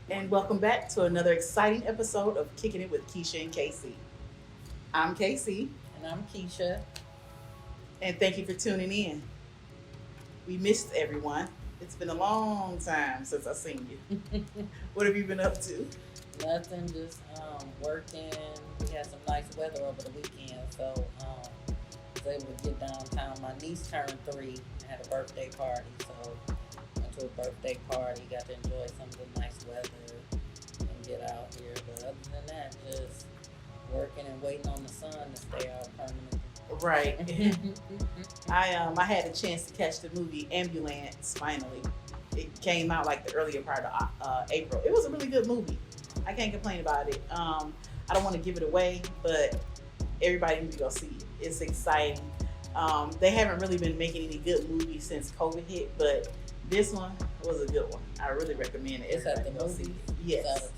And welcome back to another exciting episode of Kicking It with Keisha and Casey. I'm Casey, And I'm Keisha. and thank you for tuning in. We missed everyone. It's been a long time since I've seen you. What have you been up to? Nothing, just working. We had some nice weather over the weekend, so was able to get downtown. My niece turned 3 and had a birthday party, so went to a birthday party, got to enjoy some of the nice weather and get out here. But other than that, just working and waiting on the sun to stay out permanently. Right. I had a chance to catch the movie Ambulance finally. It came out like the earlier part of April. It was a really good movie. I can't complain about it. I don't want to give it away, but everybody needs to go see it. It's exciting. They haven't really been making any good movies since COVID hit, but this one was a good one. I really recommend it. Is that the Everybody go see movie? it. Yes.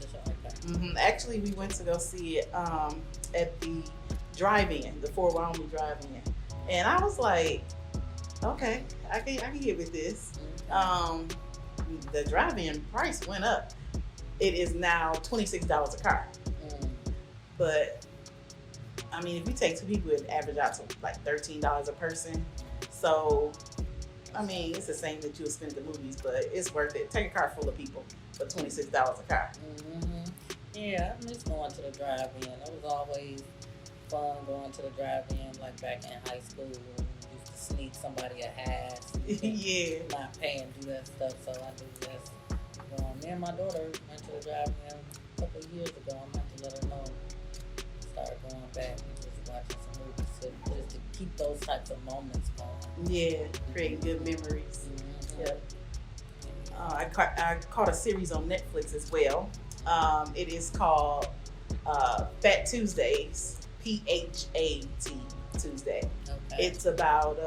Actually, we went to go see it at the drive-in, the Fort Wyoming drive-in, and I was like, okay, I can get with this. The drive-in price went up. It is now $26 a car. But I mean, if you take two people, it average out to like $13 a person. So I mean, it's the same that you would spend at the movies, but it's worth it. Take a car full of people for $26 a car. Yeah, I miss going to the drive-in. It was always fun going to the drive-in, like back in high school when we used to sneak somebody a half. Yeah. Not pay and do that stuff, so I do this. Me and my daughter went to the drive-in a couple of years ago. I'm going to let her know. Start going back and just watching some movies just to keep those types of moments going. Yeah, creating good memories. Mm-hmm. Yep. I caught a series on Netflix as well. It is called Fat Tuesdays, PHAT Tuesday. Okay. It's about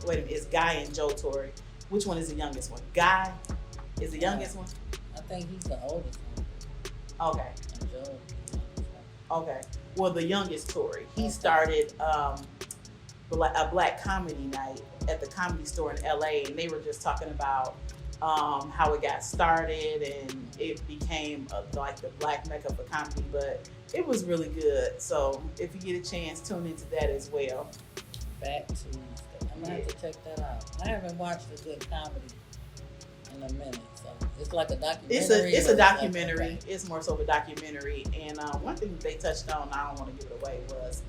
wait a minute, it's Guy and Joe Torre. Which one is the youngest one? Guy is the youngest one? I think he's the oldest one. Okay. And Joe is the youngest one. Okay. Well, the youngest Tory, he started a black comedy night at the Comedy Store in LA, and they were just talking about how it got started, and it became like the black mecca for comedy. But it was really good. So if you get a chance, tune into that as well. Fat Tuesday. I'm gonna have to check that out. I haven't watched a good comedy in a minute, so it's like a documentary. It's a documentary. Like, okay. It's more so of a documentary. And one thing that they touched on, I don't want to give it away, was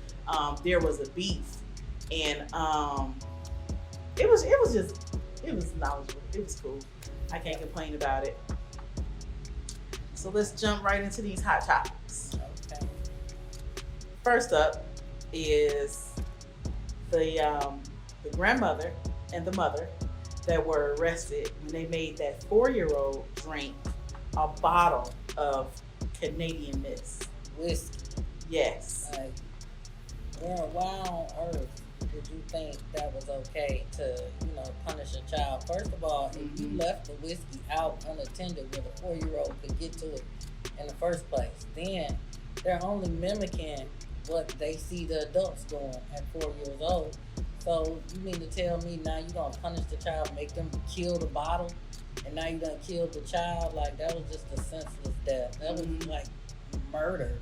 there was a beef, and it was knowledgeable. It was cool. I can't complain about it. So let's jump right into these hot topics. Okay. First up is the grandmother and the mother that were arrested when they made that 4-year-old drink a bottle of Canadian Mist. Whiskey. Yes. Like, why on earth did you think that was okay to, punish a child? First of all, if you left the whiskey out unattended where the 4-year-old could get to it in the first place, then they're only mimicking what they see the adults doing at 4 years old. So you mean to tell me now you're going to punish the child, make them kill the bottle, and now you done killed the child? Like, that was just a senseless death. That was like murder,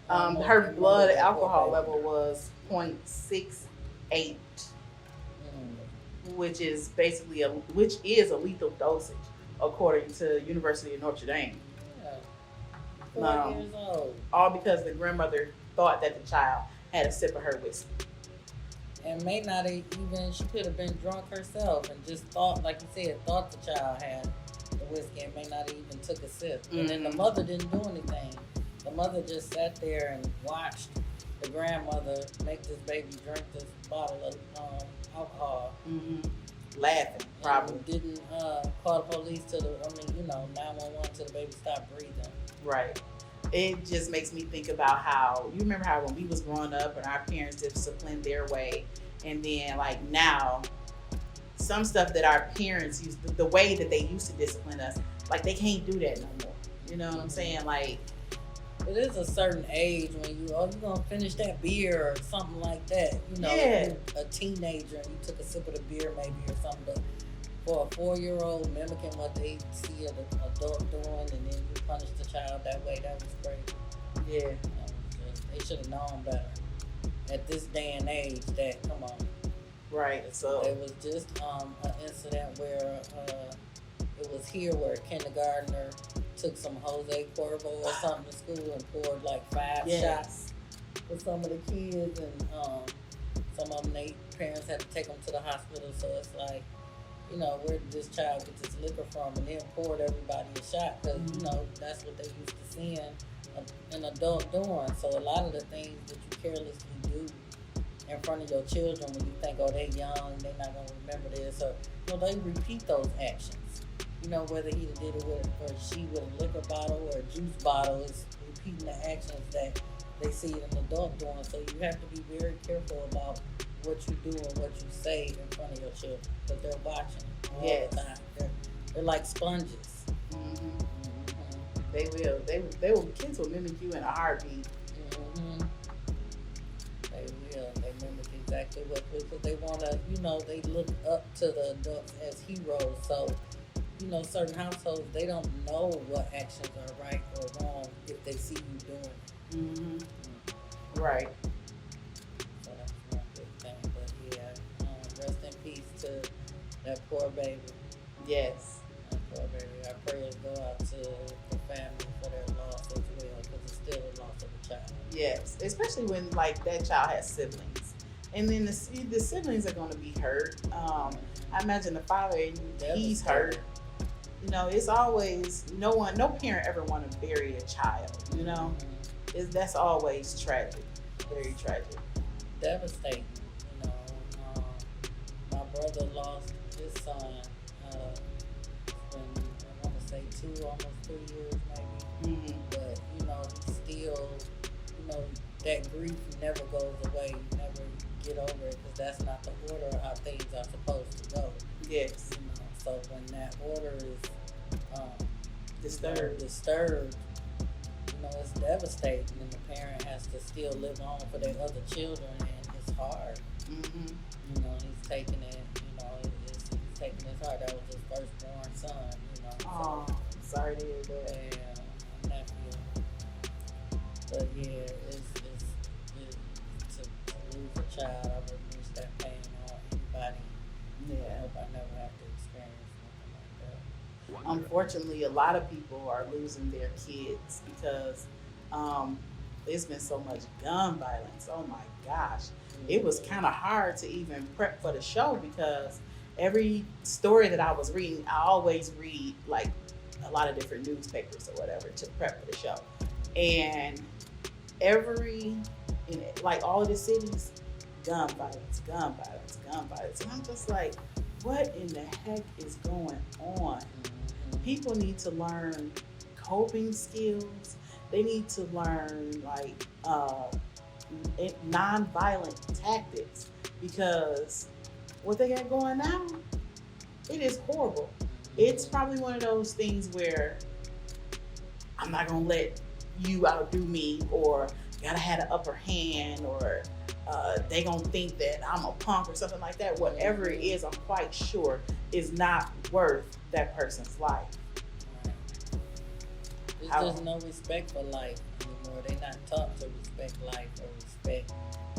Her blood alcohol level was 0.68, which is basically a lethal dosage, according to University of Notre Dame. Yeah. 4 years old. All because the grandmother thought that the child had a sip of her whiskey. And may not even, she could have been drunk herself and just thought, like you said, thought the child had the whiskey and may not even took a sip. And then the mother didn't do anything. The mother just sat there and watched the grandmother make this baby drink this bottle of alcohol. Laughing, probably. And didn't call the police 911 till the baby stopped breathing. Right. It just makes me think about how, you remember how when we was growing up and our parents disciplined their way, and then like now, some stuff that our parents used, the way that they used to discipline us, like they can't do that no more. You know what I'm saying? Like, it is a certain age when you're gonna finish that beer or something like that. Yeah. You're a teenager and you took a sip of the beer maybe or something, but for a 4-year-old mimicking what they see an adult doing, and then you punish the child that way, that was crazy. Yeah. They should have known better at this day and age. That come on. Right. So there was just an incident where it was here where a kindergartner took some Jose Cuervo or something to school and poured like 5 shots for some of the kids, and some of them, their parents had to take them to the hospital. So it's like, you know, where did this child get this liquor from? And then poured everybody a shot because, you know, that's what they used to seeing an adult doing. So a lot of the things that you carelessly do in front of your children when you think, oh, they're young, they're not going to remember this, or, you know, they repeat those actions. You know, whether he did it with, or she with a liquor bottle or a juice bottle, is repeating the actions that they see an adult doing. So you have to be very careful about what you do and what you say in front of your children, because they're watching all the time. They're like sponges. Mm-hmm. They will. They will. Kids will mimic you in a heartbeat. Mm-hmm. They will. They mimic exactly what, because they want to. You know, they look up to the adults as heroes. So, you know, certain households, they don't know what actions are right or wrong if they see you doing it. Mm-hmm. Right. So that's one good thing. But yeah, rest in peace to that poor baby. Yes. That poor baby. Our prayers go out to the family for their loss as well, because it's still a loss of a child. Yes, especially when like that child has siblings, and then the siblings are going to be hurt. I imagine the father, he's hurt. You know, it's always no parent ever want to bury a child. You know, that's always tragic, very tragic, devastating. You know, my brother lost his son when I want to say almost 3 years maybe. Mm-hmm. But you know, still, you know, that grief never goes away. You never get over it, because that's not the order how things are supposed to go. Yes. You know, so when that order is disturbed, you know, it's devastating, and the parent has to still live on for their other children, and it's hard. Mm-hmm. You know, he's taking it. You know, he's taking his heart. That was his firstborn son. You know. Oh, I'm sorry to hear that. Yeah, nephew. But yeah, it's to lose a child. I would wish that pain on anybody. Yeah. I hope I never have to experience something like that. Unfortunately, a lot of people are losing their kids because there's been so much gun violence. Oh my gosh. It was kind of hard to even prep for the show, because every story that I was reading, I always read like a lot of different newspapers or whatever to prep for the show. And in like all of the cities, gun violence. And I'm just like, what in the heck is going on? People need to learn coping skills. They need to learn like non-violent tactics, because what they got going now, it is horrible. It's probably one of those things where I'm not gonna let you outdo me, or gotta have an upper hand, or they gonna think that I'm a punk or something like that. Whatever it is, I'm quite sure is not worth that person's life. There's just no respect for life anymore. They're not taught to respect life or respect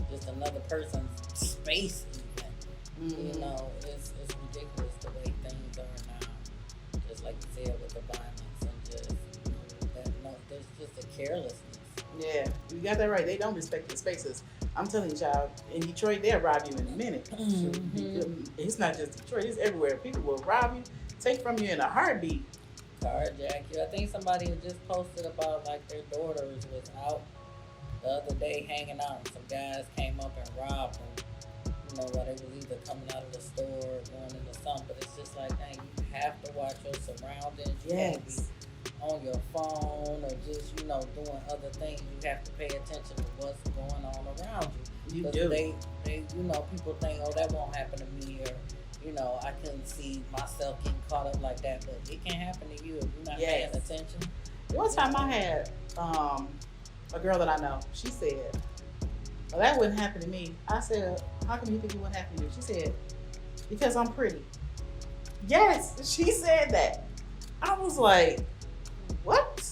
just another person's space even. Mm-hmm. You know, it's ridiculous the way things are now. Just like you said, with the violence and just, you know, there's just a carelessness. Yeah, you got that right. They don't respect the spaces. I'm telling you, child, in Detroit, they'll rob you in a minute. Mm-hmm. It's not just Detroit, it's everywhere. People will rob you, take from you in a heartbeat. Carjack you. I think somebody had just posted about like their daughters was out the other day hanging out, and some guys came up and robbed them. You know, while they was either coming out of the store or going into something. But it's just like, dang, you have to watch your surroundings. You can't be on your phone or just, you know, doing other things. You have to pay attention to what's going on around you. You do. They, you know, people think, oh, that won't happen to me, or, you know, I couldn't see myself getting caught up like that. But it can happen to you if you're not paying attention. One time I had a girl that I know. She said, well, that wouldn't happen to me. I said, how come you think it wouldn't happen to you? She said, because I'm pretty. Yes, she said that. I was like, what?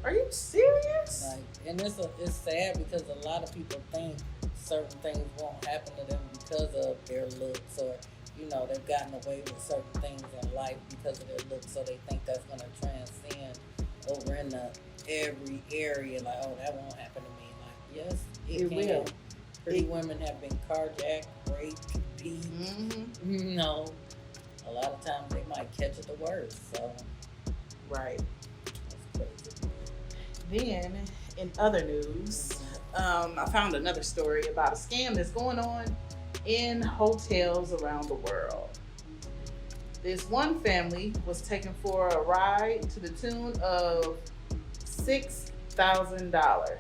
Are you serious? Like, and it's sad because a lot of people think certain things won't happen to them because of their looks, or they've gotten away with certain things in life because of their looks, so they think that's going to transcend over into every area. Like, oh, that won't happen to me. Like, yes, it can. Will. Pretty women have been carjacked, raped, beat. Mm-hmm. A lot of times they might catch it the worst. So, right. That's crazy. Then, in other news, I found another story about a scam that's going on in hotels around the world. This one family was taken for a ride to the tune of $6,000.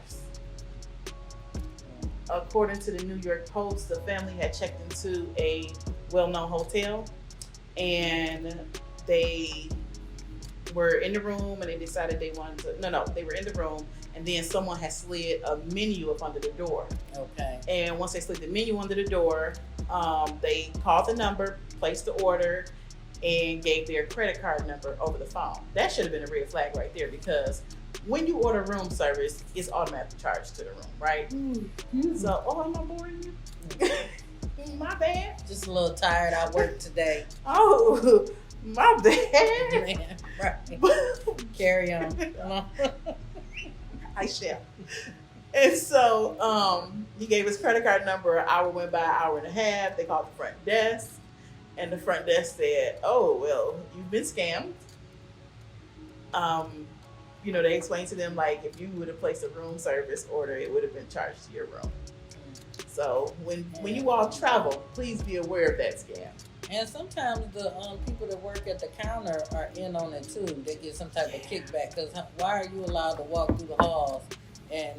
According to the New York Post, the family had checked into a well-known hotel, and they were in the room, and they decided they wanted to. They were in the room, and then someone had slid a menu up under the door. Okay. And once they slid the menu under the door, they called the number, placed the order, and gave their credit card number over the phone. That should have been a red flag right there, because when you order room service, it's automatically charged to the room, right? Mm-hmm. So, am I boring you? My bad. Just a little tired. I worked today. Oh, my bad. Man, right. Carry on. I shall. And so he gave his credit card number. An hour went by, an hour and a half. They called the front desk, and the front desk said, "Oh, well, you've been scammed." They explained to them, like, if you would have placed a room service order, it would have been charged to your room. So when you all travel, please be aware of that scam. And sometimes the people that work at the counter are in on it too. They get some type of kickback, because why are you allowed to walk through the halls and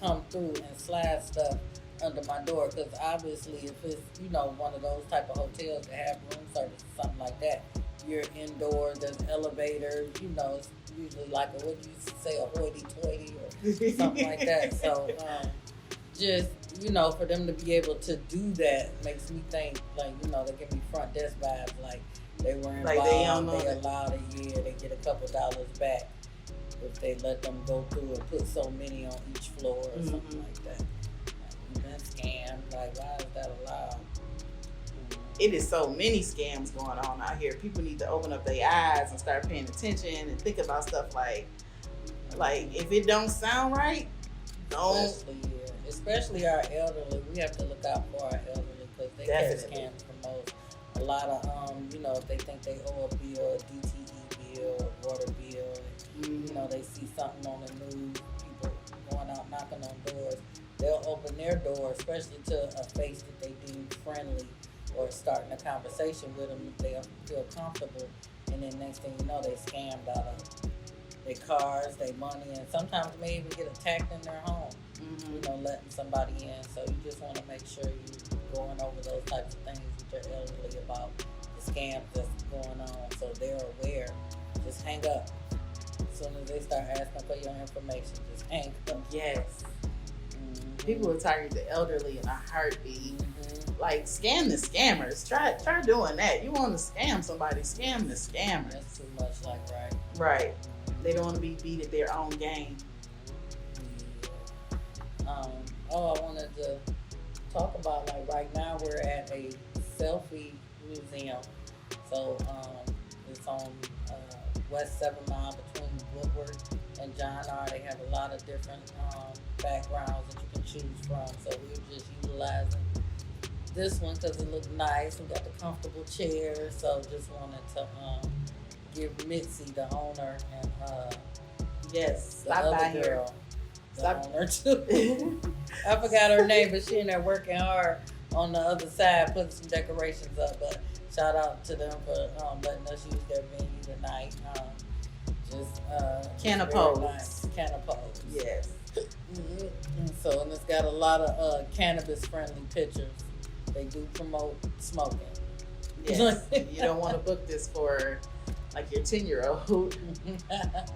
come through and slide stuff under my door? Because obviously, if it's one of those type of hotels that have room service or something like that, you're indoors. There's elevators. It's usually like a, what do you say, a hoity-toity or something like that. So just for them to be able to do that makes me think, like, they give me front desk vibes, like they were involved, like they allowed it, they get a couple dollars back if they let them go through and put so many on each floor or something like that. Like, you've been scammed. Like, why is that allowed? It is so many scams going on out here. People need to open up their eyes and start paying attention and think about stuff like if it don't sound right, don't. Especially our elderly. We have to look out for our elderly, because they get scammed the most. A lot of if they think they owe a bill, a DTE bill, a water bill, they see something on the news, people going out knocking on doors. They'll open their door, especially to a face that they deem friendly, or starting a conversation with them if they feel comfortable, and then next thing you know, they scammed out of their cars, their money, and sometimes may even get attacked in their home. Letting somebody in. So you just want to make sure you're going over those types of things with your elderly about the scams that's going on, so they're aware. Just hang up. As soon as they start asking for your information, just hang up. Yes. People will target the elderly in a heartbeat. Like, scam the scammers. Try doing that. You want to scam somebody, scam the scammer. That's too much, like, right. Right. They don't want to be beat at their own game. I wanted to talk about, like, right now we're at a Selfie Museum. So it's on West 7 Mile between Woodward and John R. They have a lot of different backgrounds that you can choose from. So we're just utilizing this one because it looked nice. We got the comfortable chairs. So just wanted to give Mitzi, the owner, and yes, the other girl, the owner too. I forgot her name, but she in there working hard on the other side, putting some decorations up. But shout out to them for letting us use their venue tonight. Canopose. Nice. Canopose. Yes. So, and it's got a lot of cannabis-friendly pictures. They do promote smoking. Yes. You don't want to book this for like your 10-year-old.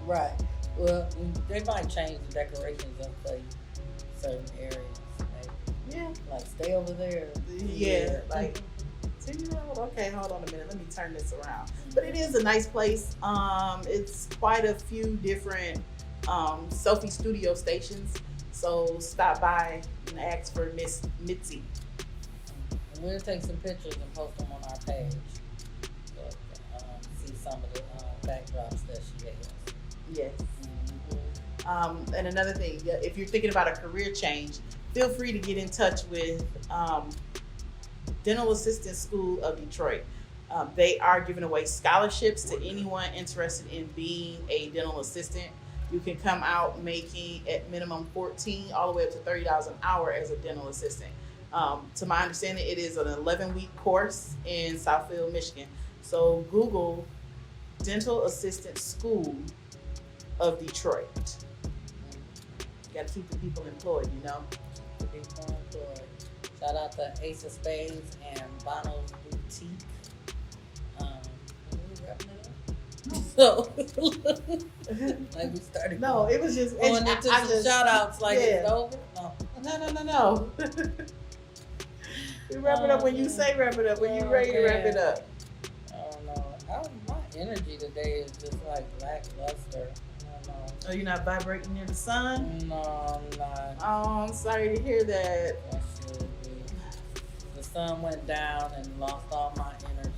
Right. Well, they might change the decorations up for you, certain areas. Maybe. Yeah. Like, stay over there. Yeah. Like, 2-year-old? Okay, hold on a minute. Let me turn this around. But it is a nice place. It's quite a few different selfie studio stations. So stop by and ask for Miss Mitzi. And we'll take some pictures and post them on our page. So see some of the backdrops that she has. Yes. And another thing, if you're thinking about a career change, feel free to get in touch with Dental Assistant School of Detroit. They are giving away scholarships to anyone interested in being a dental assistant. You can come out making at minimum $14 all the way up to $30 an hour as a dental assistant. To my understanding, it is an 11-week course in Southfield, Michigan. So Google Dental Assistant School of Detroit. You got to keep the people employed, you know. Keep the people employed. Shout out to Ace of Spades and Bono's Boutique. So, like we started. No, it was just going into some shout outs like it's over. No. We wrap it up when you say wrap it up, when you ready to wrap it up. I don't know. My energy today is just like lackluster. I don't know. Oh, you're not vibrating near the sun? No, I'm not. Oh, I'm sorry to hear that. I should be. The sun went down and lost all my energy.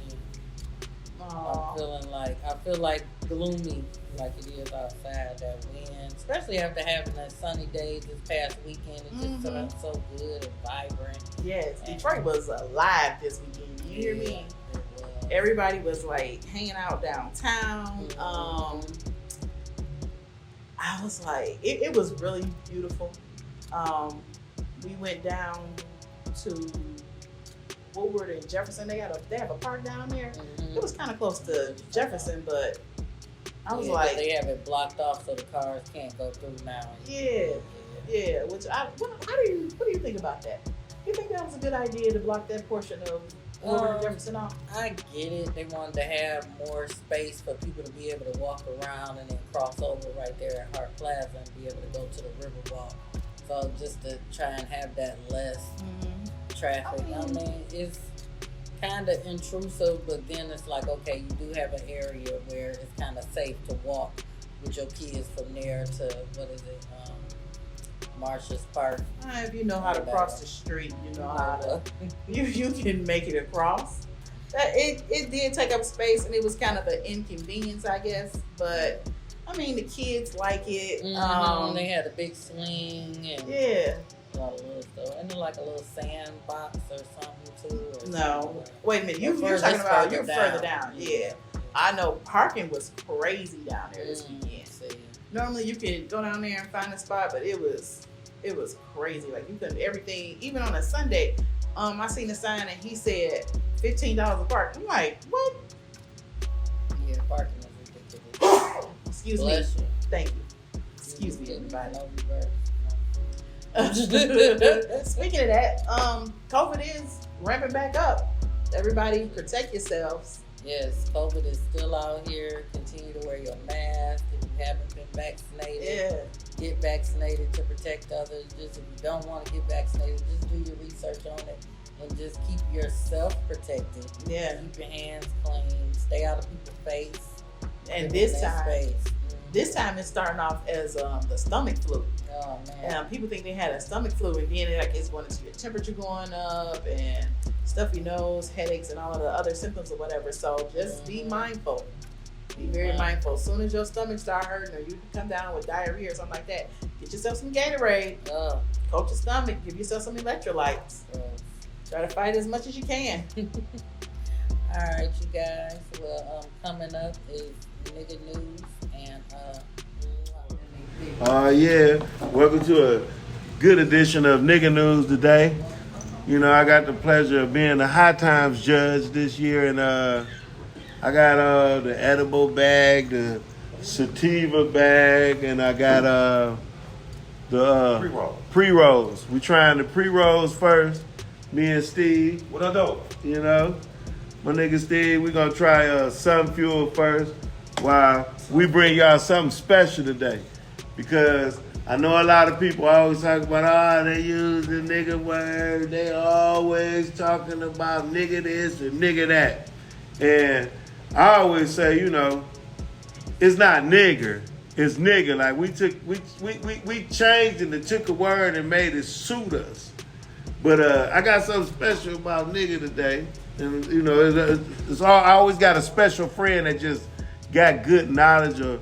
I feel like gloomy, like it is outside. That wind, especially after having that sunny day this past weekend, it just felt so good and vibrant. Yes, Detroit was alive this weekend. You hear me? Everybody was like hanging out downtown. I was like, it was really beautiful. We went down to Woodward and Jefferson. They have a park down there. It was kind of close to Jefferson, but I was like, they have it blocked off so the cars can't go through now. Yeah. What do you think about that? You think that was a good idea to block that portion of Woodward and Jefferson off? I get it. They wanted to have more space for people to be able to walk around and then cross over right there at Hart Plaza and be able to go to the Riverwalk. So just to try and have that less traffic. I mean, it's kind of intrusive, but then it's like, okay, you do have an area where it's kind of safe to walk with your kids from there to, what is it, Marcia's Park. If you know how to cross the street, you know how to, you can make it across. It did take up space, and it was kind of an inconvenience, I guess, but I mean, the kids like it. They had a big swing and a lot of little stuff. And then like a little sandbox or something too. No, wait a minute. You're talking about further down. Yeah. I know parking was crazy down there this weekend. Normally you could go down there and find a spot, but it was crazy. Like you couldn't everything. Even on a Sunday, I seen a sign and he said $15 a park. I'm like, what? Yeah, parking is ridiculous. Excuse Bless me. You. Thank you. Excuse me, everybody. No. Speaking of that, COVID is ramping back up. Everybody protect yourselves. Yes, COVID is still out here. Continue to wear your mask. If you haven't been vaccinated, get vaccinated to protect others. Just if you don't want to get vaccinated, just do your research on it and just keep yourself protected. Yeah. Keep your hands clean. Stay out of people's face. And this time it's starting off as the stomach flu. Oh man. People think they had a stomach flu, and then it's going to your temperature going up and stuffy nose, headaches, and all of the other symptoms or whatever. So just be mindful. Be very mindful. As soon as your stomach start hurting or you come down with diarrhea or something like that, get yourself some Gatorade. Coat your stomach. Give yourself some electrolytes. Try to fight as much as you can. All right, you guys. Well, coming up is nigga news and yeah. Welcome to a good edition of Nigga News today. You know, I got the pleasure of being the High Times judge this year, and I got the edible bag, the sativa bag, and I got the pre-rolls. We trying the pre-rolls first. Me and Steve. What I do? You know, my nigga Steve, we gonna try Sun Fuel first while we bring y'all something special today. Because I know a lot of people always talk about, they use the nigga word. They always talking about nigga this and nigga that. And I always say, it's not nigger, it's nigga. Like we changed it and took a word and made it suit us. But I got something special about nigga today. And I always got a special friend that just got good knowledge or,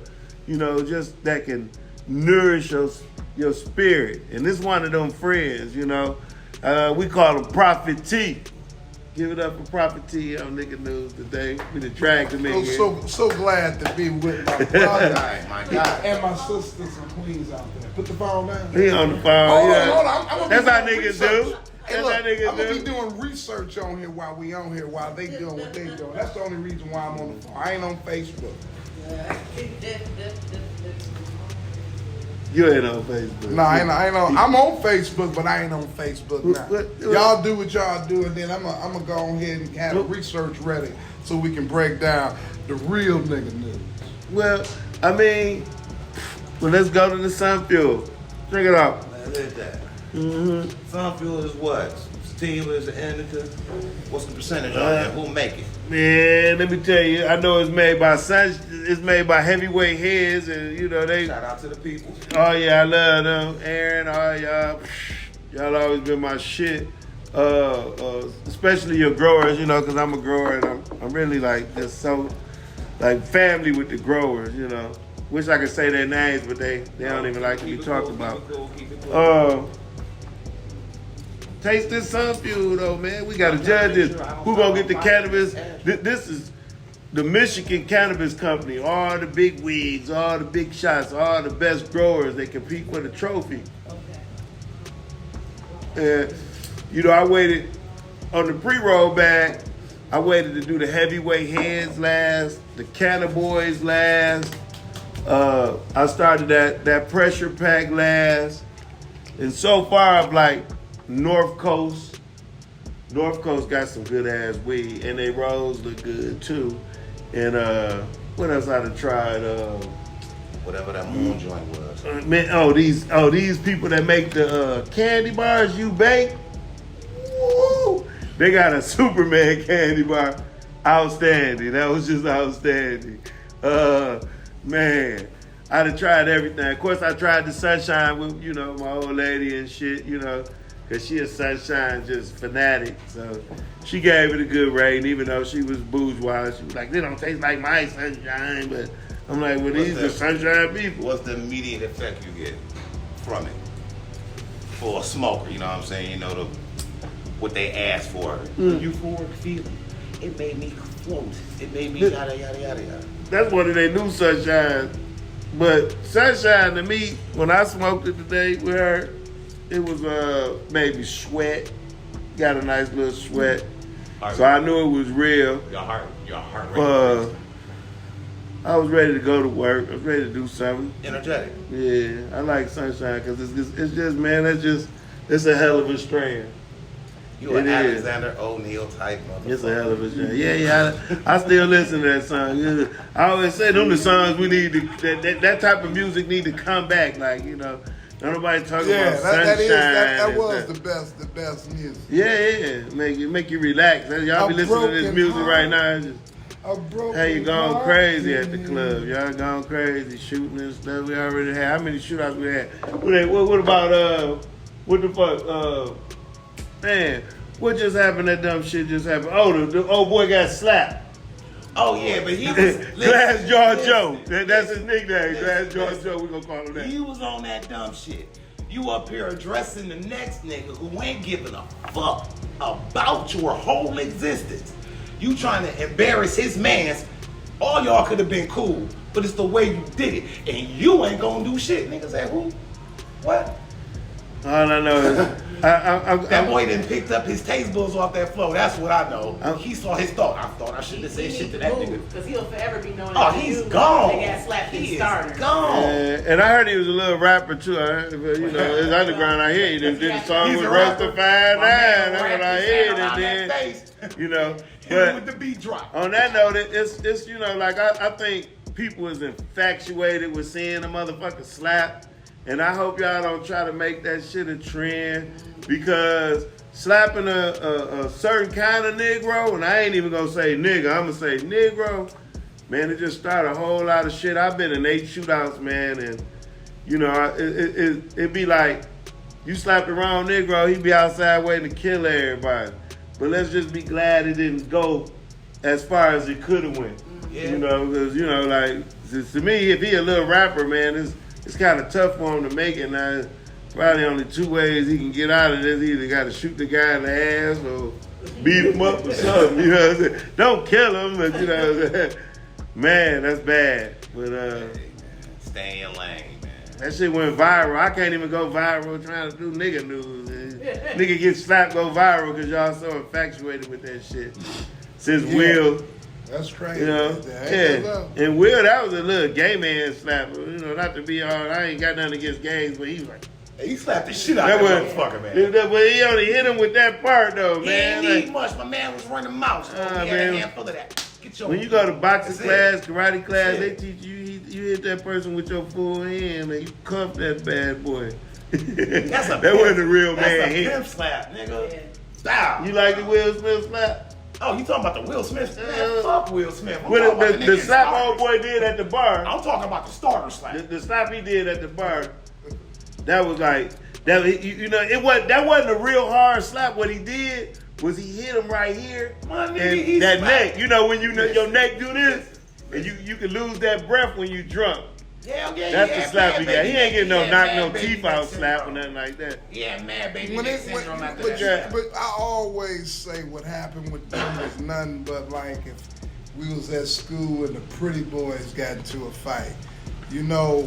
just that can nourish your spirit. And this one of them friends, we call him Prophet T. Give it up for Prophet T on Nigga News today. We done dragged him in here. So glad to be with my brother my God. and my sisters and queens out there. Put the phone down. He on the phone. Hold on. That's how niggas do. Hey, look, I'm gonna be doing research on here while we on here, while they doing what they doing. That's the only reason why I'm on the phone. I ain't on Facebook. You ain't on Facebook. No, I ain't on. I'm on Facebook, but I ain't on Facebook now. Y'all do what y'all do, and then I'm gonna go ahead and have research ready so we can break down the real nigga news. Well, let's go to the sun fuel. Drink it up. Man, look at that. Sun fuel is what? Sativa is an indica. What's the percentage on that? Who'll make it? Man, let me tell you, I know it's made by heavyweight heads, and they. Shout out to the people. Oh yeah, I love them, Aaron. All y'all always been my shit. Especially your growers, because I'm a grower and I'm really just so family with the growers, Wish I could say their names, but they don't even like to be talked about. Keep it cool. Taste this sun fuel though, man. We gotta judge this. Who gonna get the cannabis? This is the Michigan Cannabis Company. All the big weeds, all the big shots, all the best growers. They compete for the trophy. And I waited on the pre-roll bag. I waited to do the heavyweight hands last, the Cannaboys last. I started that pressure pack last. And so far I'm North Coast got some good ass weed, and they rolls look good too. And what else I done tried? Whatever that moon joint was. Man, these people that make the candy bars you bake. Woo, they got a Superman candy bar, outstanding. That was just outstanding. Man, I done tried everything. Of course, I tried the sunshine with my old lady and shit. Cause she a sunshine just fanatic, so she gave it a good rating, even though she was bourgeois. She was like, "They don't taste like my sunshine," but I'm like, "Well, these are sunshine people." What's the immediate effect you get from it for a smoker? You know what I'm saying? What they ask for. Euphoric feeling. It made me float. It made me yada yada yada yada. That's one of their new sunshine, but sunshine to me, when I smoked it today with her. It was maybe sweat. Got a nice little sweat. So I knew it was real. Your heart rate. I was ready to go to work. I was ready to do something. Energetic. Yeah, I like sunshine because it's just man, it's a hell of a strand. You an Alexander O'Neal type motherfucker. It's a hell of a strand. Yeah. I still listen to that song. Yeah. I always say them the songs we need to that type of music need to come back. Nobody talking about sunshine. That was the best music. Yeah. Make you relax. Y'all be listening to this music right now. Hey, you going crazy at the club. Y'all going crazy, shooting and stuff. We already had. How many shootouts we had? What about, what the fuck? Man, what just happened? That dumb shit just happened. Oh, the old boy got slapped. Oh, yeah, but he was... Glass Jaw Joe. That's his nickname. Glass Jaw Joe. We gonna call him that. He was on that dumb shit. You up here addressing the next nigga who ain't giving a fuck about your whole existence. You trying to embarrass his mans. All y'all could have been cool, but it's the way you did it. And you ain't gonna do shit. Niggas say, who? What? All I know is... that boy done picked up his taste buds off that floor. That's what I know. He saw his thought. I thought I shouldn't have said shit to that nigga. Because he'll forever be known as he's gone. They got slapped in starter. Gone. And I heard he was a little rapper too. His underground I hear he did the song with Rastafari. That's what I hear. And then, but with the beat drop. On that note, it's I think people is infatuated with seeing a motherfucker slap. And I hope y'all don't try to make that shit a trend, because slapping a certain kind of Negro, and I ain't even gonna say nigga, I'm gonna say Negro, man, it just started a whole lot of shit. I've been in 8 shootouts, man, and you know, it be like, you slap the wrong Negro, he be outside waiting to kill everybody. But let's just be glad it didn't go as far as it could have went. Yeah. You know, because, you know, like, to me, if he a little rapper, man, it's kind of tough for him to make it. Now, probably only 2 ways he can get out of this. He either got to shoot the guy in the ass or beat him up or something. You know what I'm saying? Don't kill him, but, you know what I'm saying? Man, that's bad. But, stay in lane. That shit went viral. I can't even go viral trying to do nigga news. Nigga get slapped, go viral because y'all so infatuated with that shit. Since Will. That's crazy. You know? Yeah. And Will, that was a little gay man slapper. You know, not to be all, I ain't got nothing against gays, but he was like, he slapped the shit out of that motherfucker, man. But he only hit him with that part, though, man. He ain't need much. My man was running mouth. So he had a handful of that. When you go to boxing class, karate class, they teach you hit that person with your full hand, man. You cuff that bad boy. That wasn't a real man hit. hit. That's a pimp slap, nigga. Stop. You like the Will Smith slap? Oh, you talking about the Will Smith? Man, fuck Will Smith. The slap old boy did at the bar. I'm talking about the starter slap. The slap he did at the bar, that was like, that. You know, that wasn't a real hard slap. What he did was he hit him right here, and that neck. You know when your neck do this, and you can lose that breath when you drunk. Yeah, that's the slap he got. He ain't getting no teeth out slap or nothing like that. Yeah, man, baby. But I always say what happened with them was nothing but like if we was at school and the pretty boys got into a fight. You know,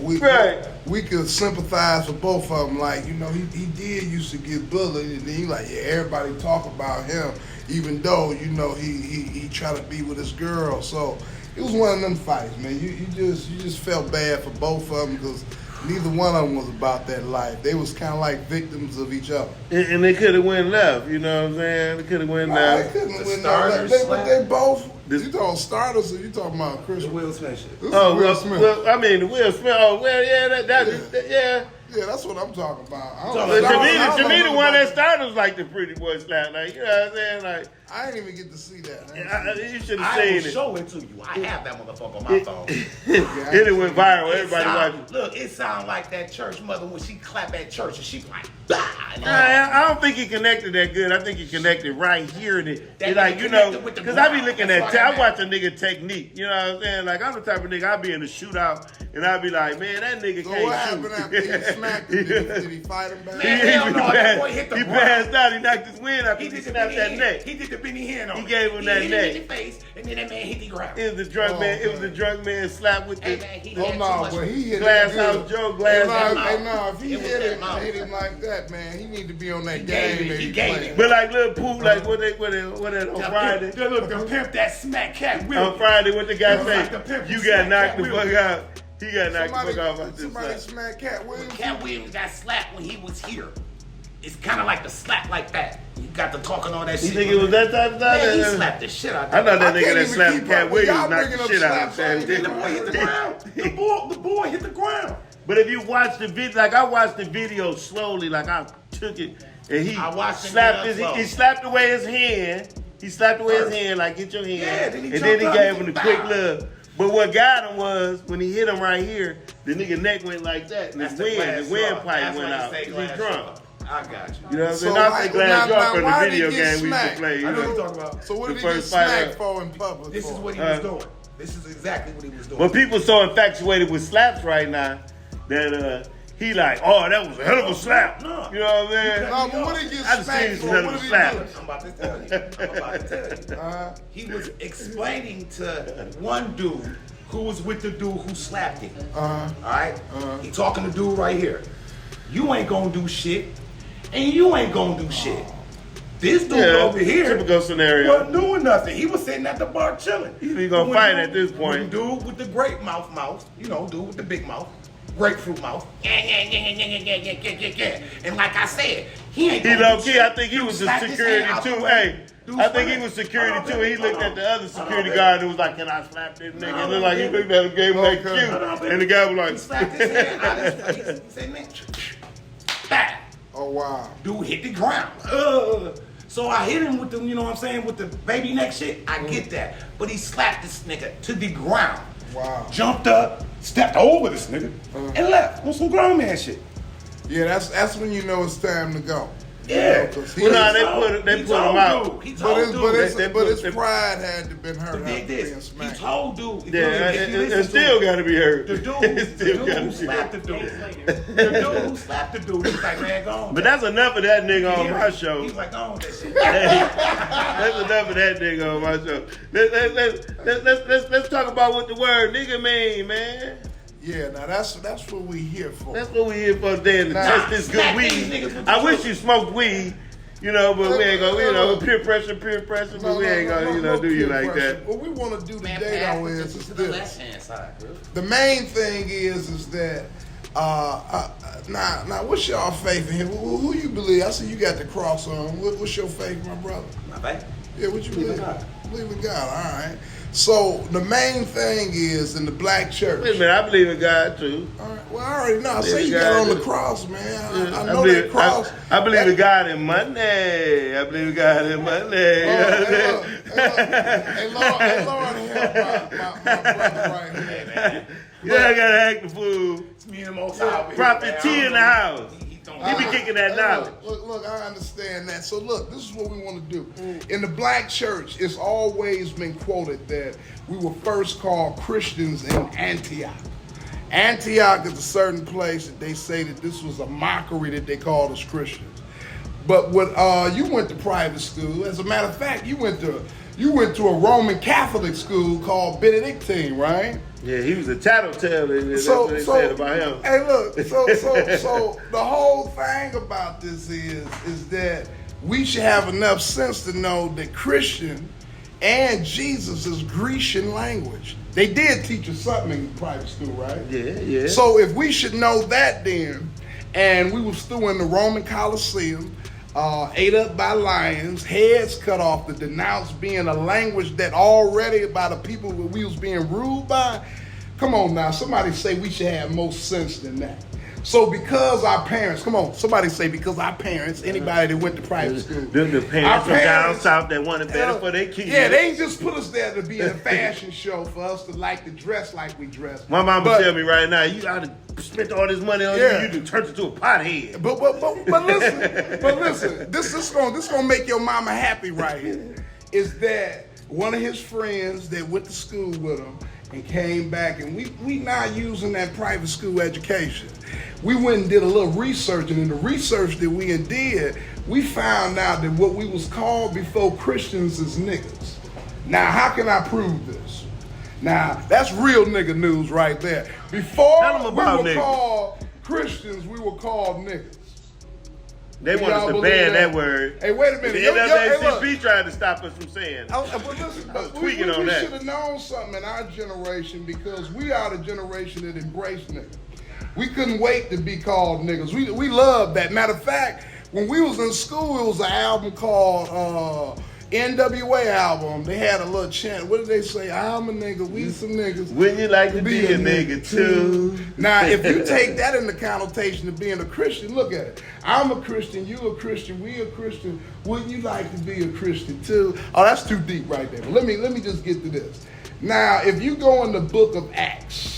we could sympathize with both of them. Like, you know, he did used to get bullied, and then he like, yeah, everybody talk about him, even though, you know, he tried to be with his girl. So it was one of them fights, man. You just felt bad for both of them because neither one of them was about that life. They was kind of like victims of each other. And they could have went left, you know what I'm saying? They could have went left. They couldn't have went left. But they both. You talking starters or you talking about Christian? Will Smith. Will Smith. Well, I mean, the Will Smith. Oh, well, yeah. Yeah, that's what I'm talking about. To me, the one that started was like the pretty boy slap. Like, you know what I'm saying? Like, I didn't even get to see that. You should have seen it. I will show it to you. I have that motherfucker on my phone. It went viral. Everybody watched it. Look, it sounded like that church mother when she clap at church and she like, I don't think he connected that good. I think he connected right here. And like, you know, because I be looking at, I watch a nigga technique. You know what I'm saying? Like, I'm the type of nigga, I be in a shootout and I be like, man, that nigga can't shoot. So what happened after he smacked him? Did he fight him back? Man, hell no, that boy hit the ground. He passed out. He knocked his wind out. He snapped that neck. He did the Benny hand on him. He gave him that neck. He hit him in the face, and then that man hit the ground. It was the drunk man. It was the drunk man slap with the he hit Glass House Joe. Glass House. If he hit him like that, man, he need to be on that game. He gave it. But like little Pooh, like what on Friday. Look, the pimp that smack cat Will. On Friday, what the guy say? You got knocked the fuck out. He got knocked the fuck out by this somebody smacked Cat Williams. Cat Williams got slapped when he was here. It's kind of like the slap like that. You got the talking all that shit. You think it was that type of time? Man, he slapped the shit out of I thought that nigga that slapped Cat Williams knocked the shit out of him. The boy hit the ground. The boy hit the ground. But if you watch the video, like I watched the video slowly, like I took it and he slapped away his hand. He slapped away his hand, like get your hand. Yeah, then he gave him the quick look. But what got him was when he hit him right here, the nigga neck went like that, and his windpipe went out. He drunk. I got you. You know what I'm saying? I say glass jaw from the video game we used to play. I know what you're talking about. So what did he get smacked for in public? This is what he was doing. This is exactly what he was doing. But people so infatuated with slaps right now that he like, oh, that was a hell of a slap. No. You know what I'm saying? No, but what did he get smacked for? What did he do? I'm about to tell you. He was explaining to one dude who was with the dude who slapped him. All right? He talking to dude right here. You ain't gonna do shit, and you ain't gonna do shit. This dude over here typical scenario. wasn't doing nothing. He was sitting at the bar chilling. He gonna fight at this point. Dude with the grape mouth, you know, dude with the big mouth. Grapefruit mouth. And like I said, he ain't low key, I think he was the security too. Hey, I think he was security too. He looked at the other security guard and was like, "Can I slap this nigga?" And looked like he looked at him, gave him that cue, and the guy was like, he slapped his hand out his face. He said, "Man, bang." Oh wow. Dude hit the ground. So I hit him with the, you know what I'm saying, with the baby neck shit. I get that. But he slapped this nigga to the ground. Wow. Jumped up, stepped over this nigga, and left on some grown man shit. Yeah, that's when you know it's time to go. Yeah. Well, nah, they put him out. He told dude. But his pride had to been hurt. But dig this. He told dude. Yeah, it still got to be hurt. The dude who slapped the dude. The dude who slapped the dude. He's like, man, go on. But that's enough of that nigga on my show. He's like, go on with that shit. That's enough of that nigga on my show. Let's talk about what the word nigga mean, man. Yeah, now that's what we here for. That's what we here for today, to test this good weed. I wish you smoked weed, you know, but we ain't gonna, you know, peer pressure, but we ain't gonna, you know, do you like that. What we want to do today, though, is to the this. left hand side, bro. The main thing is that now what's y'all faith in here? Who you believe? I see you got the cross on. What's your faith, my brother? My faith? Yeah, what you Believe believe? in God. Believe in God. All right. So the main thing is in the black church. Wait a minute, I believe in God too. All right. Well, I already know. I say you got on the cross, man. I know believe, that cross. I believe in God and money. I believe in God and money. Hey, Lord, help my brother right here. Man. Yeah, I gotta act the fool. It's me and the Most High. Prophet T in the house. He be kicking that knowledge. Look, I understand that. So look, this is what we want to do. In the black church, it's always been quoted that we were first called Christians in Antioch. Antioch is a certain place that they say that this was a mockery that they called us Christians. But what you went to private school. As a matter of fact, you went to a Roman Catholic school called Benedictine, right? Yeah, he was a tattletale. That's what they said about him. Hey, look. So the whole thing about this is that we should have enough sense to know that Christian and Jesus is Grecian language. They did teach us something in private school, right? Yeah. So if we should know that then, and we was still in the Roman Colosseum, ate up by lions, heads cut off, to denounce being a language that already by the people that we was being ruled by. Come on now, somebody say we should have more sense than that. So because our parents, come on, somebody say because our parents, anybody that went to private school. The parents from down south that wanted better for their kids. Yeah, they ain't just put us there to be in a fashion show for us to like to dress like we dress. My mama tell me right now, you ought to spend all this money on you turn into a pothead. But listen, this gonna make your mama happy right here. Is that one of his friends that went to school with him and came back, and we not using that private school education. We went and did a little research, and in the research that we did, we found out that what we was called before Christians is niggas. Now, how can I prove this? Now, that's real nigga news right there. Before we were called Christians, we were called niggas. They want us to ban that word. Hey, wait a minute. The NAACP tried to stop us from saying. We should have known something in our generation, because we are the generation that embraced niggas. We couldn't wait to be called niggas. We loved that. Matter of fact, when we was in school, it was an album called NWA album. They had a little chant. What did they say? I'm a nigga, we some niggas. Wouldn't you like to be a nigga too? Now, if you take that in the connotation of being a Christian, look at it. I'm a Christian, you a Christian, we a Christian. Wouldn't you like to be a Christian too? Oh, that's too deep right there. But let me just get to this. Now, if you go in the book of Acts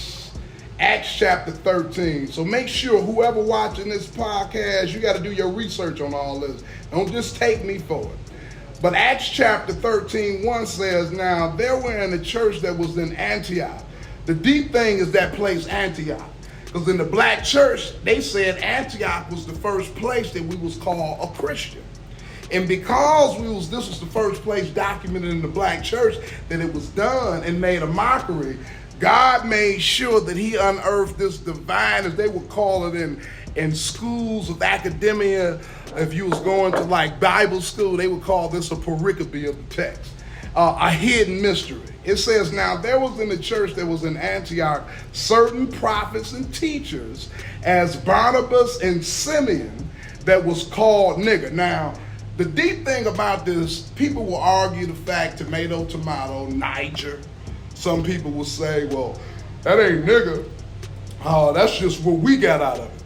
chapter 13. So make sure whoever watching this podcast, you got to do your research on all this. Don't just take me for it. But Acts chapter 13:1 says, now there were in a church that was in Antioch. The deep thing is that place Antioch. Because in the black church, they said Antioch was the first place that we was called a Christian. And because this was the first place documented in the black church that it was done and made a mockery, God made sure that he unearthed this divine, as they would call it in schools of academia. If you was going to like Bible school, they would call this a pericope of the text, a hidden mystery. It says, now there was in the church that was in Antioch certain prophets and teachers, as Barnabas and Simeon, that was called nigger. Now, The deep thing about this, people will argue the fact tomato, Niger. Some people will say, well, that ain't nigga. That's just what we got out of it.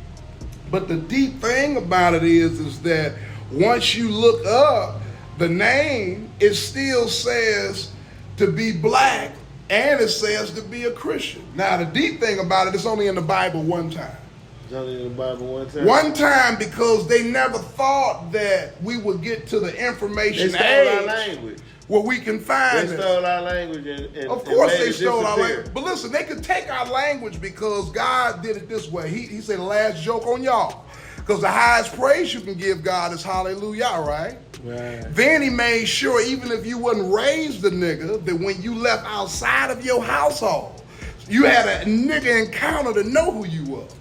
But the deep thing about it is that once you look up the name, it still says to be black and it says to be a Christian. Now, the deep thing about it, it's only in the Bible one time. It's only in the Bible one time? One time, because they never thought that we would get to the information they stole age our language. where we can find They it. stole our language and Of course made they it stole our disappear. language. But listen, they could take our language because God did it this way. He said the last joke on y'all. Because the highest praise you can give God is hallelujah, right? Right. Then he made sure, even if you wasn't raised a nigga, that when you left outside of your household, you had a nigga encounter to know who you was.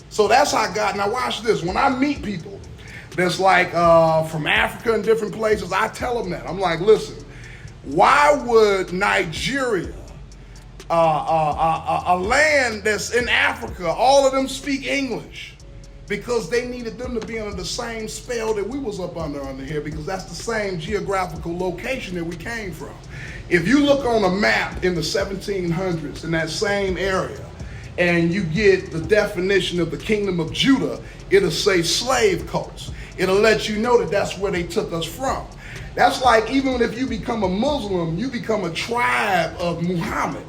So that's how God, now watch this. When I meet people that's like from Africa and different places, I tell them that. I'm like, listen, why would Nigeria, a land that's in Africa, all of them speak English? Because they needed them to be under the same spell that we was up under here, because that's the same geographical location that we came from. If you look on a map in the 1700s in that same area, and you get the definition of the kingdom of Judah, it'll say slave coast. It'll let you know that that's where they took us from. That's like even if you become a Muslim, you become a tribe of Muhammad.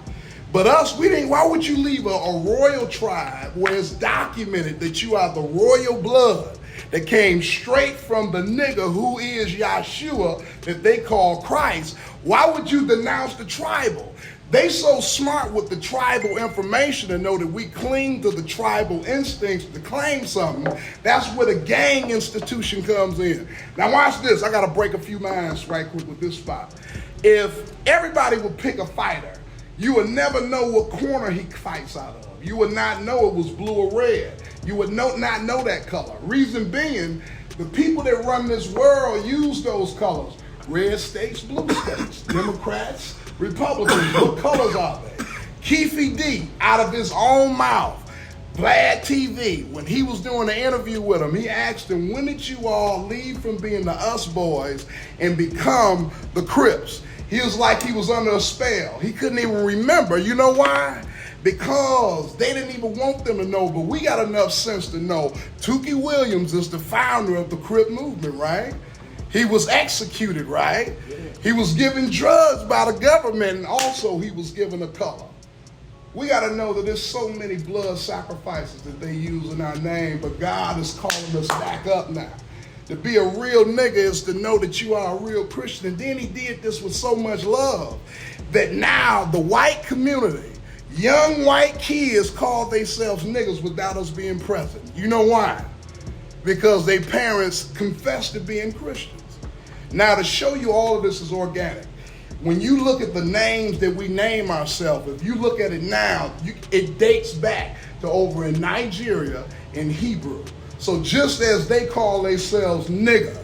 But us, we didn't. Why would you leave a royal tribe where it's documented that you are the royal blood that came straight from the nigga who is Yahshua that they call Christ? Why would you denounce the tribal? They so smart with the tribal information to know that we cling to the tribal instincts to claim something. That's where the gang institution comes in. Now watch this. I got to break a few minds right quick with this spot. If everybody would pick a fighter, you would never know what corner he fights out of. You would not know it was blue or red. You would not know that color. Reason being, the people that run this world use those colors. Red states, blue states, Democrats, Republicans, what colors are they? Keefe D, out of his own mouth, Vlad TV, when he was doing an interview with him, he asked him, when did you all leave from being the Us Boys and become the Crips? He was like he was under a spell. He couldn't even remember. You know why? Because they didn't even want them to know, but we got enough sense to know Tookie Williams is the founder of the Crip movement, right? He was executed, right? He was given drugs by the government, and also he was given a color. We got to know that there's so many blood sacrifices that they use in our name, but God is calling us back up now. To be a real nigga is to know that you are a real Christian. And then he did this with so much love that now the white community, young white kids call themselves niggas without us being present. You know why? Because their parents confess to being Christians. Now, to show you all of this is organic, when you look at the names that we name ourselves, if you look at it now, it dates back to over in Nigeria in Hebrew. So just as they call themselves nigga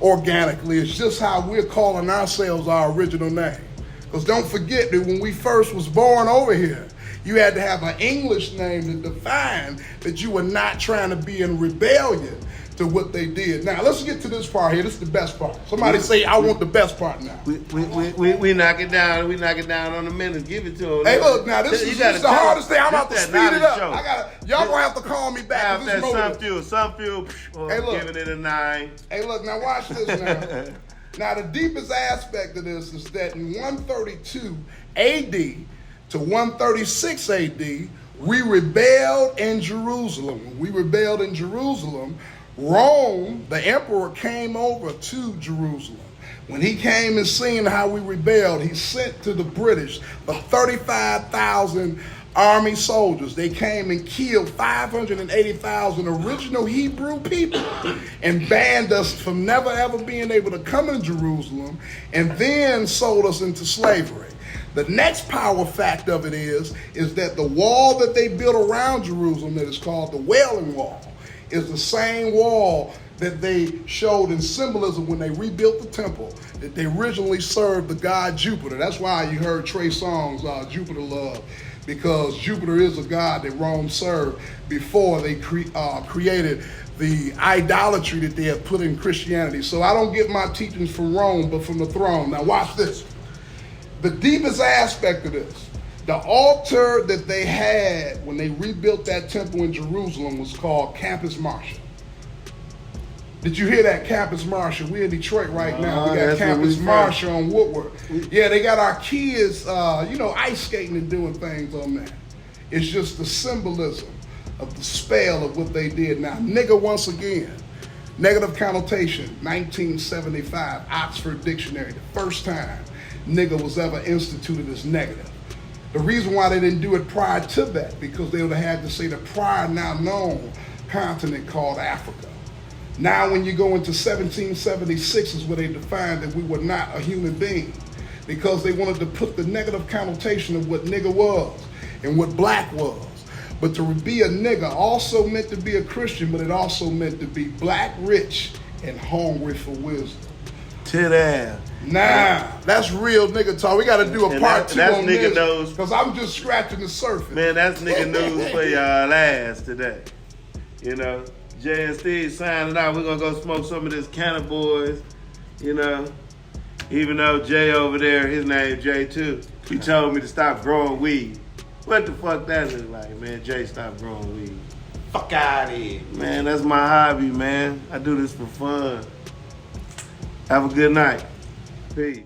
organically, it's just how we're calling ourselves our original name. Because don't forget that when we first was born over here, you had to have an English name to define that you were not trying to be in rebellion to what they did. Now, let's get to this part here. This is the best part. Somebody say, I want the best part now. We knock it down. We knock it down on the minute. Give it to him. Hey, look, now, this is the hardest thing. I'm about to speed it up. Y'all gonna have to call me back. Have that some fuel. Hey, look. Giving it a 9. Hey, look, now watch this now. Now, the deepest aspect of this is that in 132 AD to 136 AD, we rebelled in Jerusalem. When we rebelled in Jerusalem, Rome, the emperor, came over to Jerusalem. When he came and seen how we rebelled, he sent to the British the 35,000 army soldiers. They came and killed 580,000 original Hebrew people and banned us from never ever being able to come in Jerusalem, and then sold us into slavery. The next power fact of it is that the wall that they built around Jerusalem that is called the Wailing Wall is the same wall that they showed in symbolism when they rebuilt the temple, that they originally served the god Jupiter. That's why you heard Trey Songz, Jupiter Love, because Jupiter is a god that Rome served before they created the idolatry that they have put in Christianity. So I don't get my teachings from Rome, but from the throne. Now watch this. The deepest aspect of this, the altar that they had when they rebuilt that temple in Jerusalem was called Campus Martial. Did you hear that, Campus Martial? We're in Detroit right now. We got Campus Martial on Woodward. Yeah, they got our kids, ice skating and doing things on that. It's just the symbolism of the spell of what they did. Now, nigga, once again, negative connotation, 1975, Oxford Dictionary, the first time nigga was ever instituted as negative. The reason why they didn't do it prior to that, because they would have had to say the prior now known continent called Africa. Now when you go into 1776 is where they defined that we were not a human being, because they wanted to put the negative connotation of what nigga was and what black was. But to be a nigga also meant to be a Christian, but it also meant to be black, rich, and hungry for wisdom. Tit ass. Nah, that's real nigga talk. We got to do a part 2 on nigga this, because I'm just scratching the surface. Man, that's nigga news for y'all ass today. You know, Jay and Steve signing out. We're going to go smoke some of this Canna Boys, you know. Even though Jay over there, his name Jay too, he told me to stop growing weed. What the fuck that look like, man? Jay stopped growing weed. Fuck out of here. Man, that's my hobby, man. I do this for fun. Have a good night. Peace.